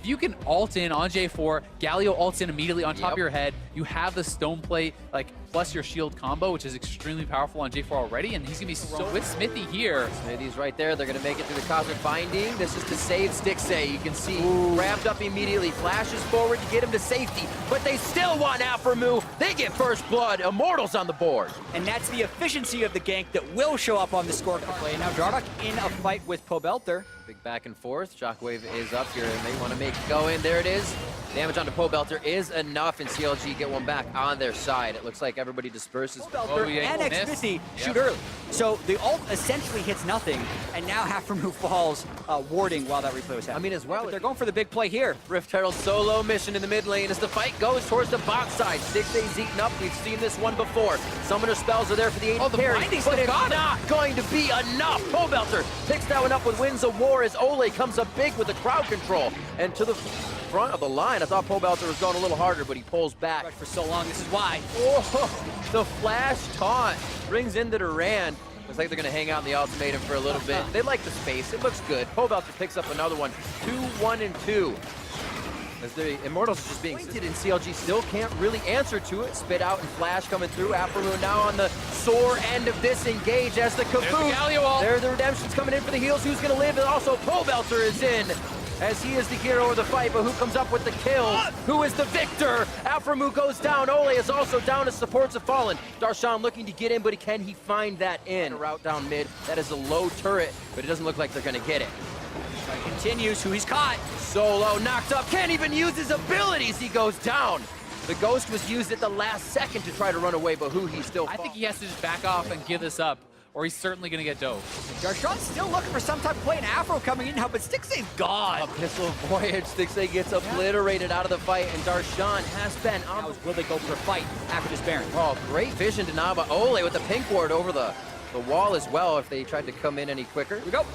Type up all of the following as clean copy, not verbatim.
you can ult in on J4, Galio ults in immediately on top of your head, you have the stone plate, like, plus your shield combo, which is extremely powerful on J4 already, and he's gonna be so with Smithy here. Smithy's right there. They're gonna make it through the cosmic binding. This is to save Stixay. You can see wrapped up immediately, flashes forward to get him to safety, but they still want Aphromoo. They get first blood. Immortals on the board. And that's the efficiency of the gank that will show up on the scorecard play. Now Dardoch in a fight with Pobelter. Big back and forth. Shockwave is up here, and they want to make it go in. There it is. Damage onto Pobelter is enough, and CLG get one back on their side. It looks like everybody disperses. Pobelter and Xmithie shoot early. So the ult essentially hits nothing, and now Aphromoo falls warding while that replay was happening. I mean, as well, but they're going for the big play here. Rift Herald solo mission in the mid lane as the fight goes towards the bot side. Stixay's eaten up. We've seen this one before. Summoner spells are there for the 80 carry, but it's not going to be enough. Pobelter picks that one up with Winds of War as Ole comes up big with the crowd control. And to the front of the line, I thought Pobelter was going a little harder, but he pulls back. For so long, this is why. Oh, the flash taunt brings in the Durand. Looks like they're going to hang out in the ultimatum for a little bit. They like the space. It looks good. Pobelter picks up another one. 2-1 and 2. As the Immortals is just being pointed, and CLG still can't really answer to it. Spit out and flash coming through. Aphromoo now on the sore end of this engage as the caboose. There the redemption's coming in for the heals. Who's going to live? And also Pobelter is in, as he is the hero of the fight, but who comes up with the kills? Who is the victor? Aphromoo goes down. Ole is also down as supports have fallen. Darshan looking to get in, but can he find that in? A route down mid. That is a low turret, but it doesn't look like they're going to get it. Continues, who he's caught. Solo knocked up, can't even use his abilities. He goes down. The ghost was used at the last second to try to run away, but who he still I think he has to just back off and give this up, or he's certainly going to get dove. Darshan's still looking for some type of play, and Afro coming in now, but Stixay's gone. A pistol voyage. Stixay gets obliterated out of the fight, and Darshan has been on. Will they go for a fight after this Baron? Oh, great vision to Naba. Ole with the pink ward over the wall as well if they tried to come in any quicker. Here we go.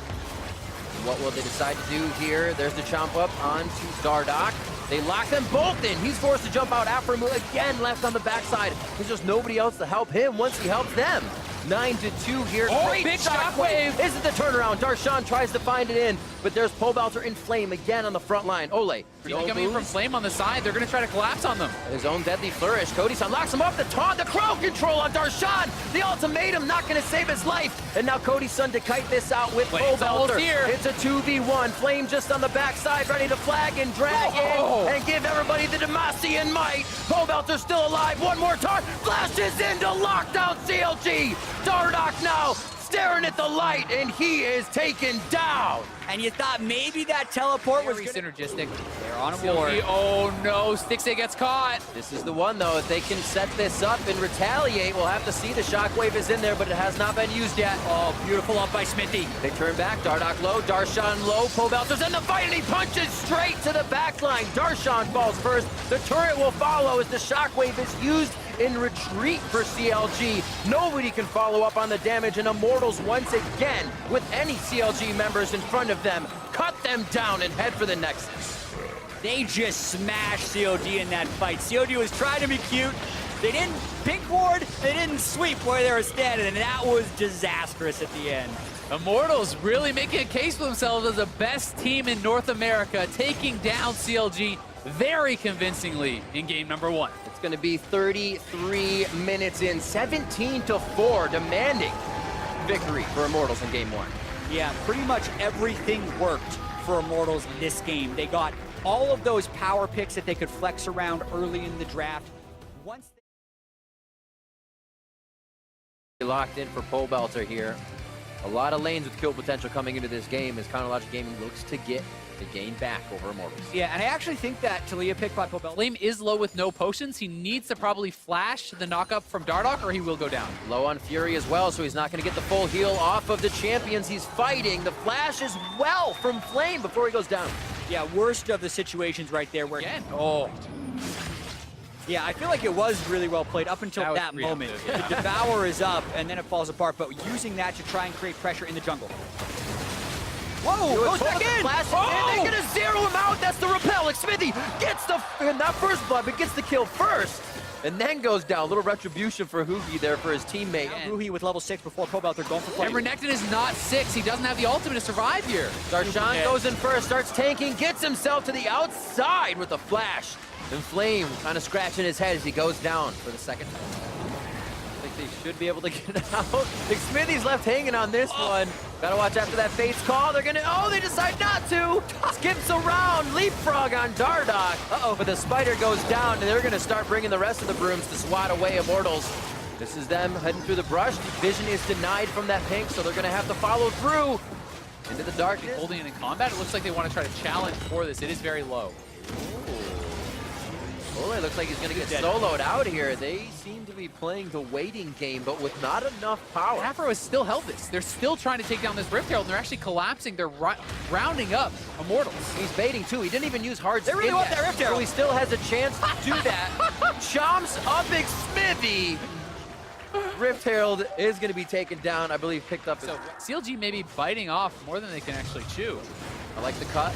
What will they decide to do here? There's the chomp up onto Dardoch. They lock them both in. He's forced to jump out. Aphromoo again left on the backside. There's just nobody else to help him once he helps them. 9-2 here. Oh, great big shockwave. Is it the turnaround? Darshan tries to find it in, but there's Pobelter in Flame again on the front line. Ole. Coming in from Flame on the side, they're going to try to collapse on them. His own deadly flourish. Codyson locks him up. The taunt, the crowd control on Darshan. The ultimatum not going to save his life. And now Codyson to kite this out with Pobelter. It's a 2v1. Flame just on the backside, ready to flag and drag in and give everybody the Demacian might. Pobelter still alive. One more taunt. Flashes into lockdown CLG. Dardoch now staring at the light, and he is taken down. And you thought maybe that teleport was synergistic. They're on a board. Oh no, Stixay gets caught. This is the one though. If they can set this up and retaliate, we'll have to see. The shockwave is in there, but it has not been used yet. Oh, beautiful up by Smithy. They turn back. Dardoch low, Darshan low. Pobelter's in the fight, and he punches straight to the back line. Darshan falls first. The turret will follow as the shockwave is used in retreat for CLG. Nobody can follow up on the damage, and Immortals once again, with any CLG members in front of them, cut them down and head for the Nexus. They just smashed COD in that fight. COD was trying to be cute. They didn't pink ward, they didn't sweep where they were standing, and that was disastrous at the end. Immortals really making a case for themselves as the best team in North America, taking down CLG very convincingly in game number 1. It's going to be 33 minutes in, 17-4, demanding victory for Immortals in game 1. Yeah, pretty much everything worked for Immortals in this game. They got all of those power picks that they could flex around early in the draft. Once they locked in for Pobelter here. A lot of lanes with kill potential coming into this game as Chronologic Gaming looks to get the game back over Immortals. Yeah, and I actually think that Talia pick by Pobelter. Flame is low with no potions. He needs to probably flash the knock-up from Dardoch, or he will go down. Low on Fury as well, so he's not going to get the full heal off of the champions he's fighting. The flash as well from Flame before he goes down. Yeah, worst of the situations right there where... Again? Yeah, I feel like it was really well played up until that moment. Yeah. The Devour is up, and then it falls apart, but using that to try and create pressure in the jungle. Whoa, goes back in. They're gonna zero him out. That's the repel. Like Smithy gets the, not first blood, but gets the kill first. And then goes down. A little retribution for Hugi there for his teammate. Ruhi with level 6 before Pobelt. They're going for flight. And Renekton is not 6. He doesn't have the ultimate to survive here. Darshan goes in first, starts tanking, gets himself to the outside with a flash. And Flame kind of scratching his head as he goes down for the second time. I think they should be able to get out. Like Smithy's left hanging on this one. Gotta watch after that Fate's call. They're gonna, they decide not to. Skips around, leapfrog on Dardoch. But the spider goes down, and they're gonna start bringing the rest of the brooms to swat away Immortals. This is them heading through the brush. Vision is denied from that pink, so they're gonna have to follow through into the darkness. Holding it in combat, it looks like they want to try to challenge for this. It is very low. Ole looks like he's going to get soloed out here. They seem to be playing the waiting game, but with not enough power. Afro has still held this. They're still trying to take down this Rift Herald, and they're actually collapsing. They're rounding up Immortals. He's baiting, too. He didn't even use hard They really want that Rift Herald. So he still has a chance to do that. Chomps up Smithy. Rift Herald is going to be taken down, I believe, picked up. So CLG may be biting off more than they can actually chew. I like the cut.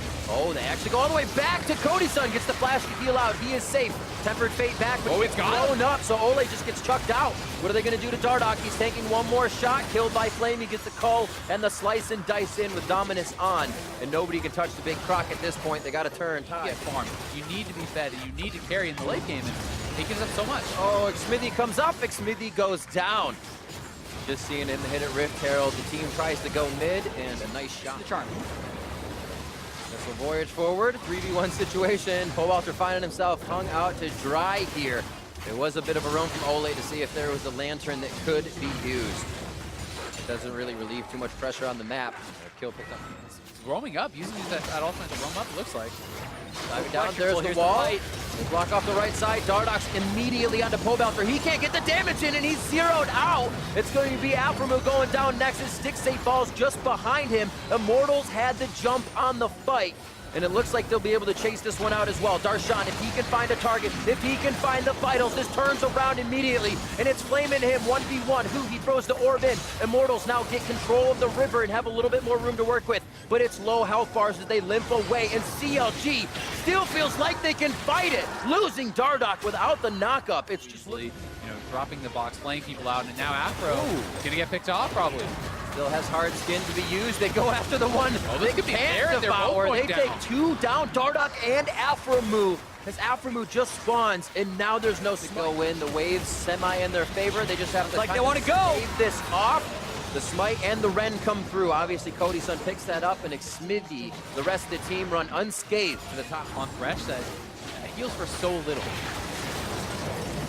They actually go all the way back to Cody Sun. Gets the flash to heal out. He is safe. Tempered Fate back, but it's gone. blown up, so Ole just gets chucked out. What are they going to do to Dardoch? He's taking one more shot. Killed by Flame. He gets the cull and the slice and dice in with Dominus on. And nobody can touch the big croc at this point. They got to turn tide. Get farmed. You need to be fed, and you need to carry in the late game, and he gives up so much. Smithy comes up. Smithy goes down. Just seeing him hit at Rift Herald. The team tries to go mid, and a nice shot. The charm. Missile voyage forward, 3v1 situation. Pobelter finding himself hung out to dry here. There was a bit of a roam from Ole to see if there was a lantern that could be used. It doesn't really relieve too much pressure on the map. Kill picked up. Roaming up, using that ultimate to roam up, it looks like. Diving down, there's the wall. They block off the right side. Dardoch's immediately onto Pobelter. He can't get the damage in, and he's zeroed out. It's going to be Alphamu going down next as Stixay falls just behind him. Immortals had the jump on the fight, and it looks like they'll be able to chase this one out as well. Darshan, if he can find a target, if he can find the vitals, this turns around immediately, and it's flaming him 1v1. He throws the orb in. Immortals now get control of the river and have a little bit more room to work with, but it's low health bars as they limp away, and CLG still feels like they can fight it, losing Dardoch without the knockup. It's just dropping the box, playing people out, and now Afro gonna get picked off probably. Still has hard skin to be used. They go after the one this could be fair. They're both going down. Take two down, Dardoch and Alphamu. As Alphamu just spawns, and now there's no to go in. The waves semi in their favor. They just have to they want to go. Save this off. The smite and the Ren come through. Obviously, Cody Sun picks that up, and Smithy, the rest of the team, run unscathed to the top. On Thresh that heals for so little.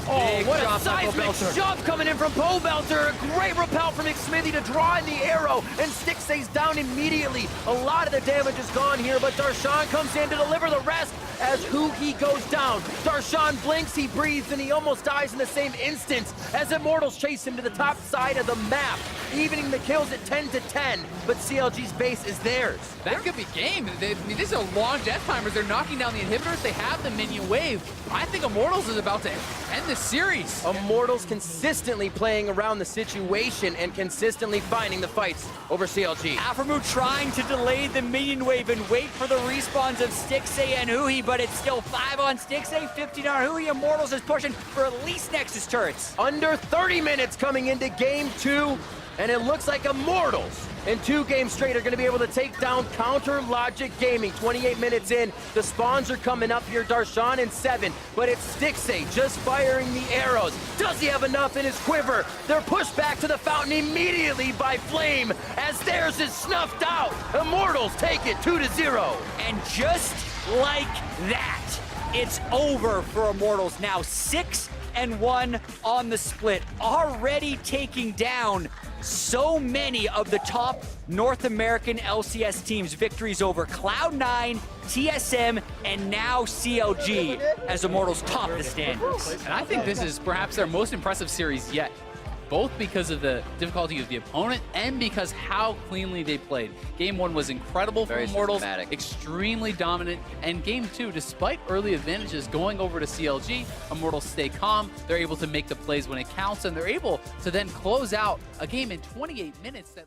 What a seismic shove coming in from Pobelter. Great repel from Smithy to draw in the arrow, and Stixay's down immediately. A lot of the damage is gone here, but Darshan comes in to deliver the rest as Hugi goes down. Darshan blinks, he breathes, and he almost dies in the same instant as Immortals chase him to the top side of the map, evening the kills at 10-10, but CLG's base is theirs. That could be game. These are long death timers. They're knocking down the inhibitors. They have the minion wave. I think Immortals is about to end the series. Immortals consistently playing around the situation and consistently finding the fights over CLG. Alphamu trying to delay the minion wave and wait for the respawns of Stixay and Huhi, but it's still 5 on Stixay, 15 on Huhi. Immortals is pushing for at least Nexus turrets. Under 30 minutes coming into game 2, and it looks like Immortals in 2 games straight are going to be able to take down Counter Logic Gaming. 28 minutes in, the spawns are coming up here. Darshan in 7, but it's Stixay just firing the arrows. Does he have enough in his quiver? They're pushed back to the fountain immediately by Flame as theirs is snuffed out. Immortals take it 2-0. And just like that, it's over for Immortals. Now 6-1 on the split, already taking down so many of the top North American LCS teams. Victories over Cloud9, TSM, and now CLG as Immortals top the standings. And I think this is perhaps their most impressive series yet, both because of the difficulty of the opponent and because how cleanly they played. Game 1 was incredible for Immortals, extremely dominant, and Game 2, despite early advantages going over to CLG, Immortals stay calm, they're able to make the plays when it counts, and they're able to then close out a game in 28 minutes that